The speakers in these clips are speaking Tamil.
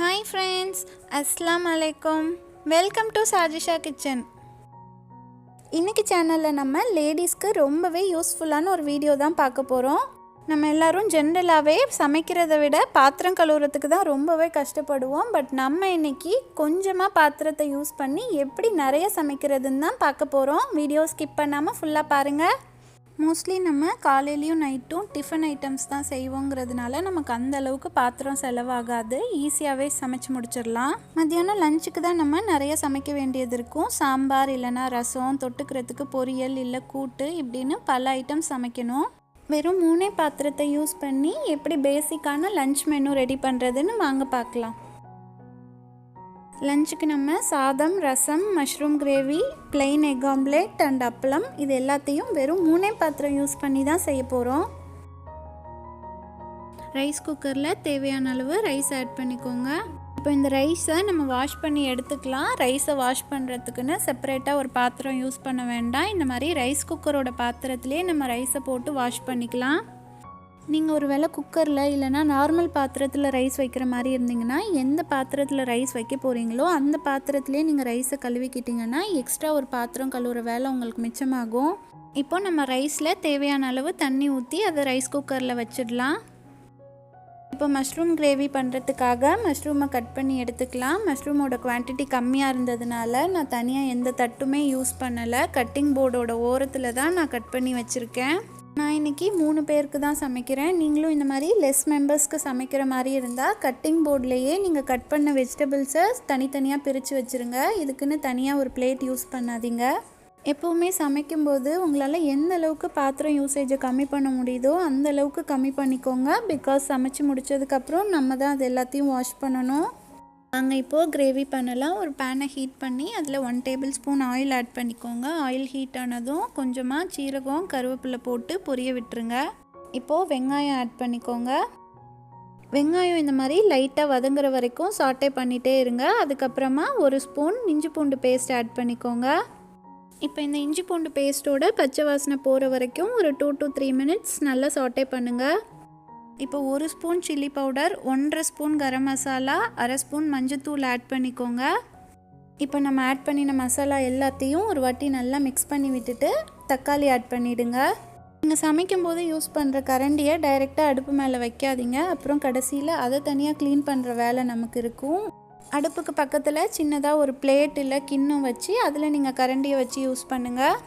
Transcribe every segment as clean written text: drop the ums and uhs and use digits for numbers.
Hi friends, Assalamu alaikum. Welcome to Sajisha Kitchen. இன்னைக்கு சேனலில் நம்ம லேடிஸ்க்கு ரொம்பவே யூஸ்ஃபுல்லான ஒரு வீடியோ தான் பார்க்க போகிறோம். நம்ம எல்லாரும் ஜென்ரலாகவே சமைக்கிறத விட பாத்திரம் கழுவுறதுக்கு தான் ரொம்பவே கஷ்டப்படுவோம். பட் நம்ம இன்னைக்கு கொஞ்சமாக பாத்திரத்தை யூஸ் பண்ணி எப்படி நிறைய சமைக்கிறதுன்னு தான் பார்க்க போகிறோம். வீடியோ ஸ்கிப் பண்ணாமல் ஃபுல்லாக பாருங்கள். மோஸ்ட்லி நம்ம காலையிலையும் நைட்டும் டிஃபன் ஐட்டம்ஸ் தான் செய்வோங்கிறதுனால நமக்கு அந்த அளவுக்கு பாத்திரம் செலவாகாது, ஈஸியாகவே சமைச்சு முடிச்சிடலாம். மத்தியானம் லஞ்சுக்கு தான் நம்ம நிறைய சமைக்க வேண்டியது இருக்கும். சாம்பார் இல்லைனா ரசம், தொட்டுக்கிறதுக்கு பொரியல் இல்லை கூட்டு இப்படின்னு பல ஐட்டம் சமைக்கணும். வெறும் 3 பாத்திரத்தை யூஸ் பண்ணி எப்படி பேசிக்கான லஞ்ச் மெனு ரெடி பண்ணுறதுன்னு வாங்க பார்க்கலாம். லஞ்சுக்கு நம்ம சாதம், rasam, mushroom gravy, plain egg omelette and appalam இது எல்லாத்தையும் வெறும் 3 பாத்திரம் யூஸ் பண்ணி தான் செய்ய போகிறோம். ரைஸ் குக்கரில் தேவையான அளவு ரைஸ் ஆட் பண்ணிக்கோங்க. இப்போ இந்த ரைஸை நம்ம வாஷ் பண்ணி எடுத்துக்கலாம். ரைஸை வாஷ் பண்ணுறதுக்குன்னு செப்பரேட்டாக ஒரு பாத்திரம் யூஸ் பண்ண வேண்டாம். இந்த மாதிரி ரைஸ் குக்கரோட பாத்திரத்துலேயே நம்ம ரைஸை போட்டு வாஷ் பண்ணிக்கலாம். நீங்கள் ஒரு வேளை குக்கரில் இல்லைனா நார்மல் பாத்திரத்தில் ரைஸ் வைக்கிற மாதிரி இருந்தீங்கன்னா எந்த பாத்திரத்தில் ரைஸ் வைக்க போகிறீங்களோ அந்த பாத்திரத்துலேயே நீங்கள் ரைஸை கழுவிக்கிட்டிங்கன்னா எக்ஸ்ட்ரா ஒரு பாத்திரம் கழுவுற வேலை உங்களுக்கு மிச்சமாகும். இப்போ நம்ம ரைஸில் தேவையான அளவு தண்ணி ஊற்றி அதை ரைஸ் குக்கரில் வச்சிடலாம். இப்போ மஷ்ரூம் கிரேவி பண்ணுறதுக்காக மஷ்ரூமை கட் பண்ணி எடுத்துக்கலாம். மஷ்ரூமோட குவான்டிட்டி கம்மியாக இருந்ததுனால நான் தனியாக எந்த தட்டுமே யூஸ் பண்ணலை. கட்டிங் போர்டோட ஓரத்தில் தான் நான் கட் பண்ணி வச்சுருக்கேன். நான் இன்றைக்கி 3 பேருக்கு தான் சமைக்கிறேன். நீங்களும் இந்த மாதிரி லெஸ் மெம்பர்ஸ்க்கு சமைக்கிற மாதிரி இருந்தால் கட்டிங் போர்ட்லேயே நீங்கள் கட் பண்ண வெஜிடபிள்ஸை தனித்தனியாக பிரித்து வச்சுருங்க. இதுக்குன்னு தனியாக ஒரு பிளேட் யூஸ் பண்ணாதீங்க. எப்போவுமே சமைக்கும்போது உங்களால் எந்த அளவுக்கு பாத்திரம் யூசேஜை கம்மி பண்ண முடியுதோ அந்த அளவுக்கு கம்மி பண்ணிக்கோங்க. பிகாஸ் சமைச்சு முடித்ததுக்கப்புறம் நம்ம தான் அது எல்லாத்தையும் வாஷ் பண்ணணும். நாங்கள் இப்போது கிரேவி பண்ணலாம். ஒரு பேனை ஹீட் பண்ணி அதில் 1 டேபிள் ஸ்பூன் ஆயில் ஆட் பண்ணிக்கோங்க. ஆயில் ஹீட் ஆனதும் கொஞ்சமாக சீரகம், கருவேப்பிலை போட்டு பொரிய விட்டுருங்க. இப்போது வெங்காயம் ஆட் பண்ணிக்கோங்க. வெங்காயம் இந்த மாதிரி லைட்டாக வதங்குற வரைக்கும் சாட்டே பண்ணிகிட்டே இருங்க. அதுக்கப்புறமா 1 ஸ்பூன் இஞ்சி பூண்டு பேஸ்ட் ஆட் பண்ணிக்கோங்க. இப்போ இந்த இஞ்சி பூண்டு பேஸ்ட்டோட பச்சை வாசனை போகிற வரைக்கும் ஒரு 2 to 3 மினிட்ஸ் நல்லா சாட்டே பண்ணுங்கள். இப்போ 1 spoon chilli powder, 1.5 spoon garam masala, 1/2 spoon மஞ்சத்தூள் ஆட் பண்ணிக்கோங்க. இப்போ நம்ம ஆட் பண்ணின மசாலா எல்லாத்தையும் ஒரு வாட்டி நல்லா மிக்ஸ் பண்ணி விட்டுட்டு தக்காளி ஆட் பண்ணிவிடுங்க. நீங்கள் சமைக்கும்போது யூஸ் பண்ணுற கரண்டியை டைரெக்டாக அடுப்பு மேலே வைக்காதீங்க. அப்புறம் கடைசியில் அதை தனியாக க்ளீன் பண்ணுற வேலை நமக்கு இருக்கும். அடுப்புக்கு பக்கத்தில் சின்னதாக ஒரு பிளேட் இல்லை கிண்ணம் வச்சு அதில் நீங்கள் கரண்டியை வச்சு யூஸ் பண்ணுங்கள்.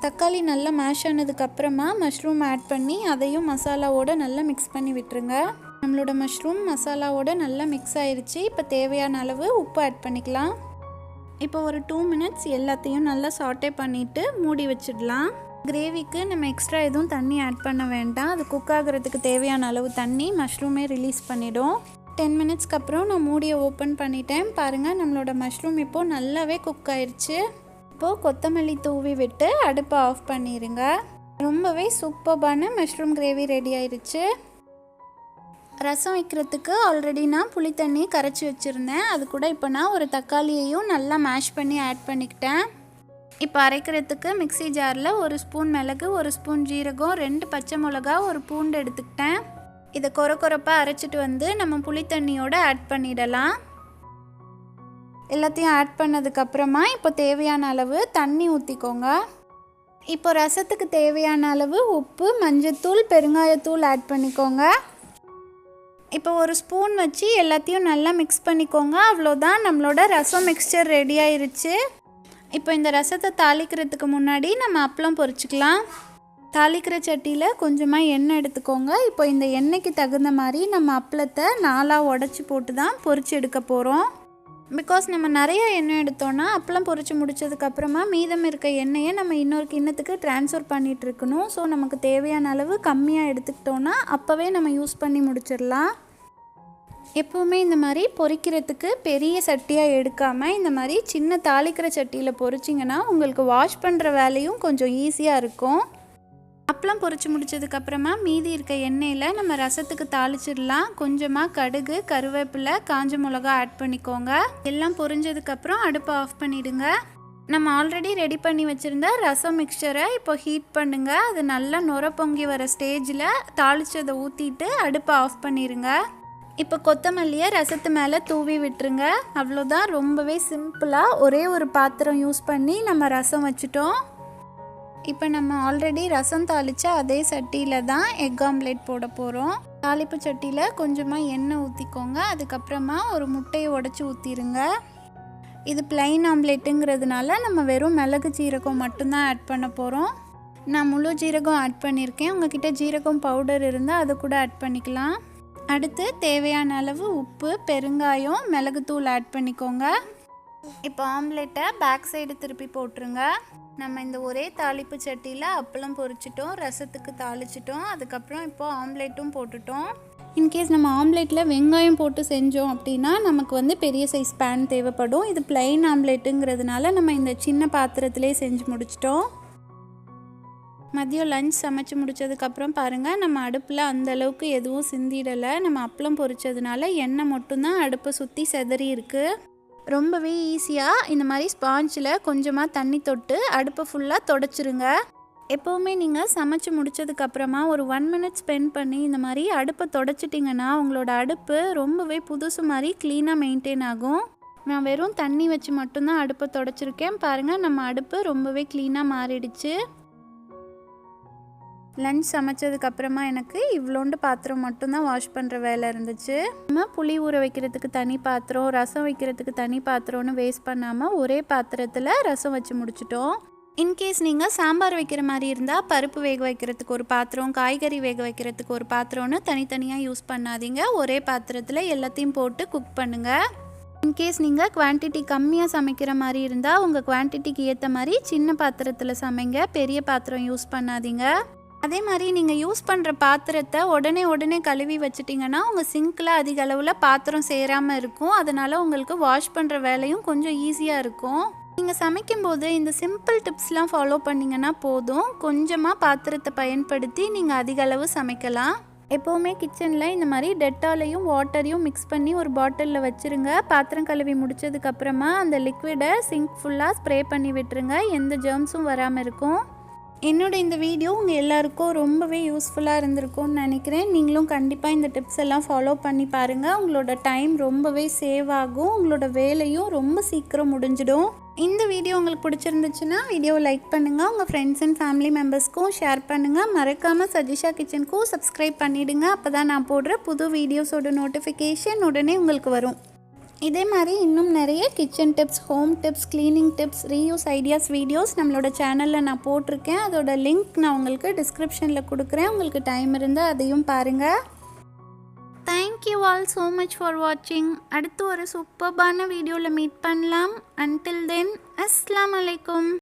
தக்காளி நல்லா மேஷ் ஆனதுக்கப்புறமா மஷ்ரூம் ஆட் பண்ணி அதையும் மசாலாவோடு நல்லா மிக்ஸ் பண்ணி விட்டுருங்க. நம்மளோட மஷ்ரூம் மசாலாவோடு நல்லா மிக்ஸ் ஆயிடுச்சு. இப்போ தேவையான அளவு உப்பு ஆட் பண்ணிக்கலாம். இப்போ ஒரு 2 மினிட்ஸ் எல்லாத்தையும் நல்லா சாட்டே பண்ணிவிட்டு மூடி வச்சிடலாம். கிரேவிக்கு நம்ம எக்ஸ்ட்ரா எதுவும் தண்ணி ஆட் பண்ண வேண்டாம். அது குக் ஆகிறதுக்கு தேவையான அளவு தண்ணி மஷ்ரூமே ரிலீஸ் பண்ணிவிடும். 10 மினிட்ஸ்க்கு அப்புறம் நான் மூடியை ஓப்பன் பண்ணிட்டேன். பாருங்கள், நம்மளோட மஷ்ரூம் இப்போது நல்லாவே குக் ஆயிடுச்சு. இப்போது கொத்தமல்லி தூவி விட்டு அடுப்பை ஆஃப் பண்ணிடுங்க. ரொம்பவே சூப்பர்பான மஷ்ரூம் கிரேவி ரெடி ஆயிடுச்சு. ரசம் வைக்கிறதுக்கு ஆல்ரெடி நான் புளி தண்ணி கரைச்சி வச்சுருந்தேன். அது கூட இப்போ நான் ஒரு தக்காளியையும் நல்லா மேஷ் பண்ணி ஆட் பண்ணிக்கிட்டேன். இப்போ அரைக்கிறதுக்கு மிக்ஸி ஜாரில் 1 ஸ்பூன் மிளகு, 1 ஸ்பூன் ஜீரகம், 2 பச்சை மிளகா, 1 பூண்டு எடுத்துக்கிட்டேன். இதை கொரப்பாக அரைச்சிட்டு வந்து நம்ம புளி தண்ணியோடு ஆட் பண்ணிடலாம். எல்லாத்தையும் ஆட் பண்ணதுக்கப்புறமா இப்போ தேவையான அளவு தண்ணி ஊற்றிக்கோங்க. இப்போ ரசத்துக்கு தேவையான அளவு உப்பு, மஞ்சத்தூள், பெருங்காயத்தூள் ஆட் பண்ணிக்கோங்க. இப்போ 1 ஸ்பூன் வச்சு எல்லாத்தையும் நல்லா மிக்ஸ் பண்ணிக்கோங்க. அவ்வளோதான், நம்மளோட ரசம் மிக்ஸ்சர் ரெடி ஆயிருச்சு. இப்போ இந்த ரசத்தை தாளிக்கிறதுக்கு முன்னாடி நம்ம அப்பளம் பொரிச்சிக்கலாம். தாளிக்கிற சட்டியில் கொஞ்சமாக எண்ணெய் எடுத்துக்கோங்க. இப்போ இந்த எண்ணெய்க்கு தகுந்த மாதிரி நம்ம அப்பளத்தை 4ஆக உடச்சி போட்டு தான் பொரிச்சு எடுக்க போகிறோம். பிகாஸ் நம்ம நிறைய எண்ணெய் எடுத்தோன்னா அப்பளம் பொரிச்சு முடிச்சதுக்கப்புறமா மீதம் இருக்க எண்ணெயை நம்ம இன்னொரு கிண்ணத்துக்கு ட்ரான்ஸ்ஃபர் பண்ணிகிட்ருக்கணும். ஸோ நமக்கு தேவையான அளவு கம்மியாக எடுத்துக்கிட்டோன்னா அப்போவே நம்ம யூஸ் பண்ணி முடிச்சிடலாம். எப்போவுமே இந்த மாதிரி பொரிக்கிறதுக்கு பெரிய சட்டியாக எடுக்காமல் இந்த மாதிரி சின்ன தாளிக்கிற சட்டியில் பொரிச்சிங்கன்னா உங்களுக்கு வாஷ் பண்ணுற வேலையும் கொஞ்சம் ஈஸியாக இருக்கும். அப்பளம் பொரிச்சு முடிச்சதுக்கப்புறமா மீதி இருக்க எண்ணெயில் நம்ம ரசத்துக்கு தாளிச்சிடலாம். கொஞ்சமாக கடுகு, கருவேப்பிலை, காஞ்ச மிளகா ஆட் பண்ணிக்கோங்க. எல்லாம் பொரிஞ்சதுக்கப்புறம் அடுப்பை ஆஃப் பண்ணிவிடுங்க. நம்ம ஆல்ரெடி ரெடி பண்ணி வச்சுருந்த ரசம் மிக்சரை இப்போ ஹீட் பண்ணுங்கள். அது நல்லா நுர பொங்கி வர ஸ்டேஜில் தாளிச்சதை ஊற்றிட்டு அடுப்பை ஆஃப் பண்ணிடுங்க. இப்போ கொத்தமல்லியை ரசத்து மேலே தூவி விட்டுருங்க. அவ்வளோதான். ரொம்பவே சிம்பிளாக ஒரே ஒரு பாத்திரம் யூஸ் பண்ணி நம்ம ரசம் வச்சுட்டோம். இப்போ நம்ம ஆல்ரெடி ரசம் தாளித்த அதே சட்டியில் தான் எக் ஆம்லேட் போட போகிறோம். தாளிப்பு சட்டியில் கொஞ்சமாக எண்ணெய் ஊற்றிக்கோங்க. அதுக்கப்புறமா ஒரு முட்டையை உடச்சி ஊற்றிடுங்க. இது பிளைன் ஆம்லேட்டுங்கிறதுனால நம்ம வெறும் மிளகு ஜீரகம் மட்டும்தான் ஆட் பண்ண போகிறோம். நான் முழு ஜீரகம் ஆட் பண்ணியிருக்கேன். உங்ககிட்ட ஜீரகம் பவுடர் இருந்தால் அதை கூட ஆட் பண்ணிக்கலாம். அடுத்து தேவையான அளவு உப்பு, பெருங்காயம், மிளகுத்தூள் ஆட் பண்ணிக்கோங்க. இப்போ ஆம்லேட்டை பேக் சைடு திருப்பி போட்டுருங்க. நம்ம இந்த ஒரே தாளிப்பு சட்டியில் அப்பளம் பொரிச்சிட்டோம், ரசத்துக்கு தாளிச்சிட்டோம், அதுக்கப்புறம் இப்போது ஆம்லேட்டும் போட்டுட்டோம். இன்கேஸ் நம்ம ஆம்லேட்டில் வெங்காயம் போட்டு செஞ்சோம் அப்படின்னா நமக்கு பெரிய சைஸ் பேன் தேவைப்படும். இது பிளைன் ஆம்லேட்டுங்கிறதுனால நம்ம இந்த சின்ன பாத்திரத்திலே செஞ்சு முடிச்சிட்டோம். மதியம் லஞ்ச் சமைச்சு முடித்ததுக்கப்புறம் பாருங்கள், நம்ம அடுப்பில் அந்தளவுக்கு எதுவும் சிந்திடலை. நம்ம அப்பளம் பொரிச்சதுனால எண்ணெய் மட்டும்தான் அடுப்பை சுற்றி செதறி இருக்குது. ரொம்பவே ஈஸியாக இந்த மாதிரி ஸ்பாஞ்சில் கொஞ்சமாக தண்ணி தொட்டு அடுப்பை ஃபுல்லாக தொடச்சிருங்க. எப்போவுமே நீங்கள் சமைச்சு முடித்ததுக்கப்புறமா ஒரு 1 மினிட் ஸ்பெண்ட் பண்ணி இந்த மாதிரி அடுப்பை தொடச்சிட்டிங்கன்னா உங்களோட அடுப்பு ரொம்பவே புதுசு மாதிரி க்ளீனாக மெயின்டைன் ஆகும். நான் வெறும் தண்ணி வச்சு மட்டும்தான் அடுப்பை தொடச்சிருக்கேன். பாருங்கள், நம்ம அடுப்பு ரொம்பவே க்ளீனாக மாறிடுச்சு. லஞ்ச் சமைச்சதுக்கப்புறமா எனக்கு இவ்வளோண்டு பாத்திரம் மட்டும்தான் வாஷ் பண்ணுற வேலை இருந்துச்சு. நம்ம புளி ஊற வைக்கிறதுக்கு தனி பாத்திரம், ரசம் வைக்கிறதுக்கு தனி பாத்திரம்னு வேஸ்ட் பண்ணாமல் ஒரே பாத்திரத்தில் ரசம் வச்சு முடிச்சிட்டோம். இன்கேஸ் நீங்கள் சாம்பார் வைக்கிற மாதிரி இருந்தால் பருப்பு வேக வைக்கிறதுக்கு ஒரு பாத்திரம், காய்கறி வேக வைக்கிறதுக்கு ஒரு பாத்திரம்னு தனித்தனியாக யூஸ் பண்ணாதீங்க. ஒரே பாத்திரத்தில் எல்லாத்தையும் போட்டு குக் பண்ணுங்கள். இன்கேஸ் நீங்கள் குவான்டிட்டி கம்மியாக சமைக்கிற மாதிரி இருந்தால் உங்கள் குவான்டிட்டிக்கு ஏற்ற மாதிரி சின்ன பாத்திரத்தில் சமைங்க. பெரிய பாத்திரம் யூஸ் பண்ணாதீங்க. அதே மாதிரி நீங்கள் யூஸ் பண்ணுற பாத்திரத்தை உடனே கழுவி வச்சிட்டிங்கன்னா உங்கள் சிங்கில் அதிக அளவில் பாத்திரம் சேராமல் இருக்கும். அதனால் உங்களுக்கு வாஷ் பண்ணுற வேலையும் கொஞ்சம் ஈஸியாக இருக்கும். நீங்கள் சமைக்கும்போது இந்த சிம்பிள் டிப்ஸ்லாம் ஃபாலோ பண்ணிங்கன்னா போதும். கொஞ்சமாக பாத்திரத்தை பயன்படுத்தி நீங்கள் அதிக அளவு சமைக்கலாம். எப்போவுமே கிச்சனில் இந்த மாதிரி டெட்டாலையும் வாட்டரையும் மிக்ஸ் பண்ணி ஒரு பாட்டிலில் வச்சுருங்க. பாத்திரம் கழுவி முடித்ததுக்கப்புறமா அந்த லிக்விடை சிங்க் ஃபுல்லாக ஸ்ப்ரே பண்ணி விட்டுருங்க. எந்த ஜெர்ம்ஸும் வராமல் இருக்கும். என்னோட இந்த வீடியோ உங்கள் எல்லாருக்கும் ரொம்பவே யூஸ்ஃபுல்லாக இருந்திருக்கும்னு நினைக்கிறேன். நீங்களும் கண்டிப்பாக இந்த டிப்ஸ் எல்லாம் ஃபாலோ பண்ணி பாருங்கள். உங்களோட டைம் ரொம்பவே சேவ் ஆகும். உங்களோட வேலையும் ரொம்ப சீக்கிரம் முடிஞ்சிடும். இந்த வீடியோ உங்களுக்கு பிடிச்சிருந்துச்சுன்னா வீடியோவை லைக் பண்ணுங்கள். உங்கள் ஃப்ரெண்ட்ஸ் அண்ட் ஃபேமிலி மெம்பர்ஸ்க்கும் ஷேர் பண்ணுங்கள். மறக்காமல் சஜிஷா கிச்சனுக்கும் சப்ஸ்கிரைப் பண்ணிவிடுங்க. அப்போ தான் நான் போடுற புது வீடியோஸோட நோட்டிஃபிகேஷன் உடனே உங்களுக்கு வரும். இதே மாதிரி இன்னும் நிறைய kitchen tips, home tips, cleaning tips, reuse ideas videos நம்மளோட சேனலில் நான் போட்டிருக்கேன். அதோட லிங்க் நான் உங்களுக்கு டிஸ்கிரிப்ஷனில் கொடுக்குறேன். உங்களுக்கு டைம் இருந்தால் அதையும் பாருங்கள். Thank you all so much for வாட்சிங். அடுத்து ஒரு சூப்பர்பான வீடியோவில் மீட் பண்ணலாம். அன்டில் தென், அஸ்ஸலாமு அலைக்கும்.